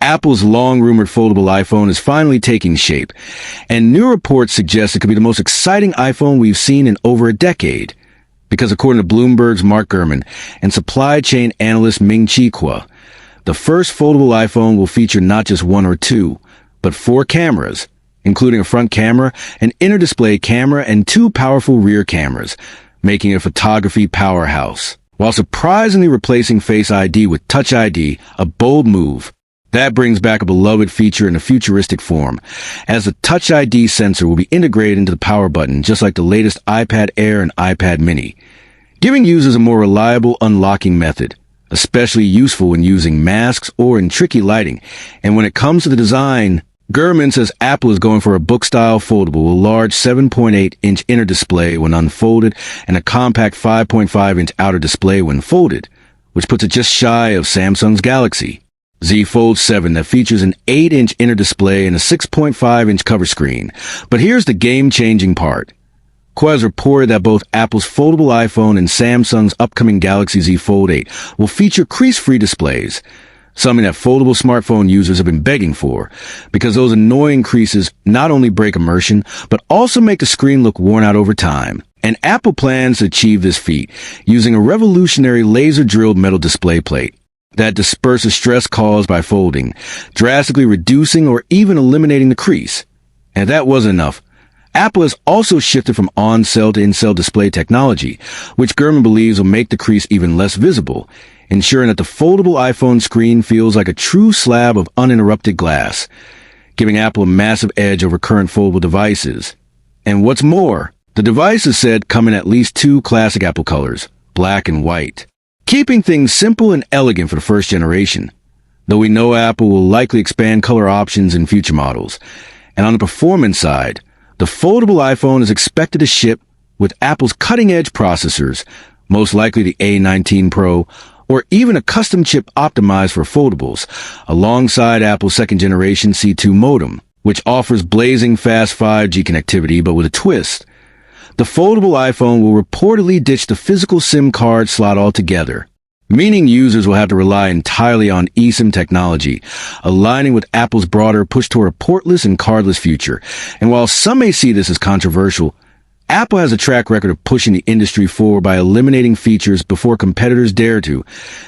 Apple's long-rumored foldable iPhone is finally taking shape, and new reports suggest it could be the most exciting iPhone we've seen in over a decade. Because according to Bloomberg's Mark Gurman and supply chain analyst Ming-Chi Kuo, the first foldable iPhone will feature not just one or two, but four cameras, including a front camera, an inner display camera, and two powerful rear cameras, making it a photography powerhouse. While surprisingly replacing Face ID with Touch ID, a bold move. That brings back a beloved feature in a futuristic form, as the Touch ID sensor will be integrated into the power button just like the latest iPad Air and iPad Mini, giving users a more reliable unlocking method, especially useful when using masks or in tricky lighting. And when it comes to the design, Gurman says Apple is going for a book-style foldable with a large 7.8-inch inner display when unfolded and a compact 5.5-inch outer display when folded, which puts it just shy of Samsung's Galaxy Z Fold 7 that features an 8-inch inner display and a 6.5-inch cover screen. But here's the game-changing part. Kuo has reported that both Apple's foldable iPhone and Samsung's upcoming Galaxy Z Fold 8 will feature crease-free displays, something that foldable smartphone users have been begging for, because those annoying creases not only break immersion, but also make the screen look worn out over time. And Apple plans to achieve this feat using a revolutionary laser-drilled metal display plate that disperses stress caused by folding, drastically reducing or even eliminating the crease. And if that wasn't enough, Apple has also shifted from on-cell to in-cell display technology, which Gurman believes will make the crease even less visible, ensuring that the foldable iPhone screen feels like a true slab of uninterrupted glass, giving Apple a massive edge over current foldable devices. And what's more, the device is said come in at least two classic Apple colors, black and white, keeping things simple and elegant for the first generation, though we know Apple will likely expand color options in future models. And on the performance side, the foldable iPhone is expected to ship with Apple's cutting-edge processors, most likely the A19 Pro, or even a custom chip optimized for foldables, alongside Apple's second-generation C2 modem, which offers blazing fast 5G connectivity but with a twist. The foldable iPhone will reportedly ditch the physical SIM card slot altogether, meaning users will have to rely entirely on eSIM technology, aligning with Apple's broader push toward a portless and cardless future. And while some may see this as controversial, Apple has a track record of pushing the industry forward by eliminating features before competitors dare to,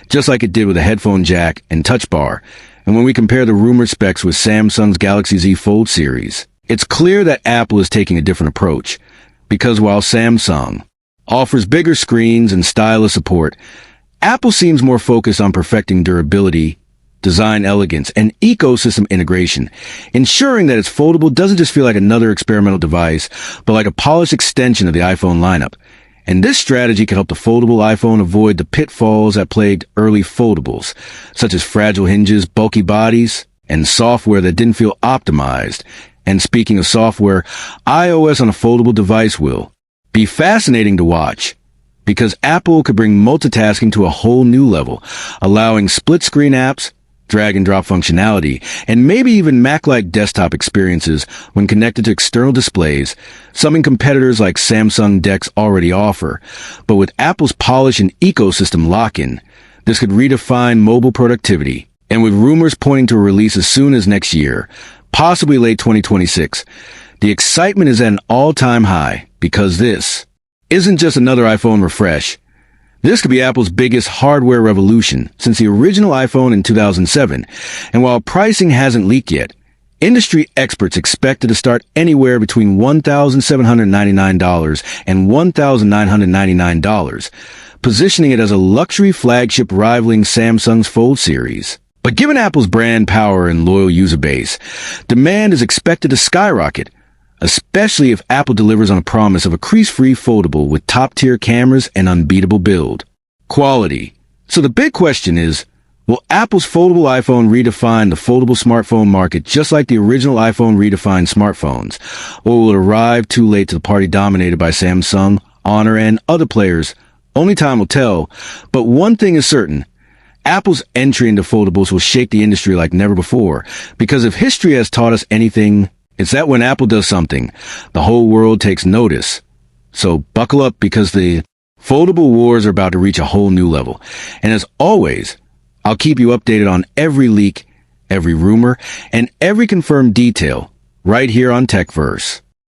just like it did with the headphone jack and touch bar. And when we compare the rumored specs with Samsung's Galaxy Z Fold series, it's clear that Apple is taking a different approach. Because while Samsung offers bigger screens and stylus support, Apple seems more focused on perfecting durability, design elegance, and ecosystem integration, ensuring that its foldable doesn't just feel like another experimental device, but like a polished extension of the iPhone lineup. And this strategy can help the foldable iPhone avoid the pitfalls that plagued early foldables, such as fragile hinges, bulky bodies, and software that didn't feel optimized. And speaking of software, iOS on a foldable device will be fascinating to watch, because Apple could bring multitasking to a whole new level, allowing split-screen apps, drag-and-drop functionality, and maybe even Mac-like desktop experiences when connected to external displays, something competitors like Samsung DeX already offer. But with Apple's polish and ecosystem lock-in, this could redefine mobile productivity. And with rumors pointing to a release as soon as next year, possibly late 2026, the excitement is at an all-time high, because this isn't just another iPhone refresh. This could be Apple's biggest hardware revolution since the original iPhone in 2007, and while pricing hasn't leaked yet, industry experts expect it to start anywhere between $1,799 and $1,999, positioning it as a luxury flagship rivaling Samsung's Fold series. But given Apple's brand power and loyal user base, demand is expected to skyrocket, especially if Apple delivers on a promise of a crease-free foldable with top-tier cameras and unbeatable build quality. So the big question is, will Apple's foldable iPhone redefine the foldable smartphone market just like the original iPhone redefined smartphones? Or will it arrive too late to the party dominated by Samsung, Honor, and other players? Only time will tell. But one thing is certain. Apple's entry into foldables will shake the industry like never before, because if history has taught us anything, it's that when Apple does something, the whole world takes notice. So buckle up, because the foldable wars are about to reach a whole new level. And as always, I'll keep you updated on every leak every rumor, and every confirmed detail right here on TechVerse.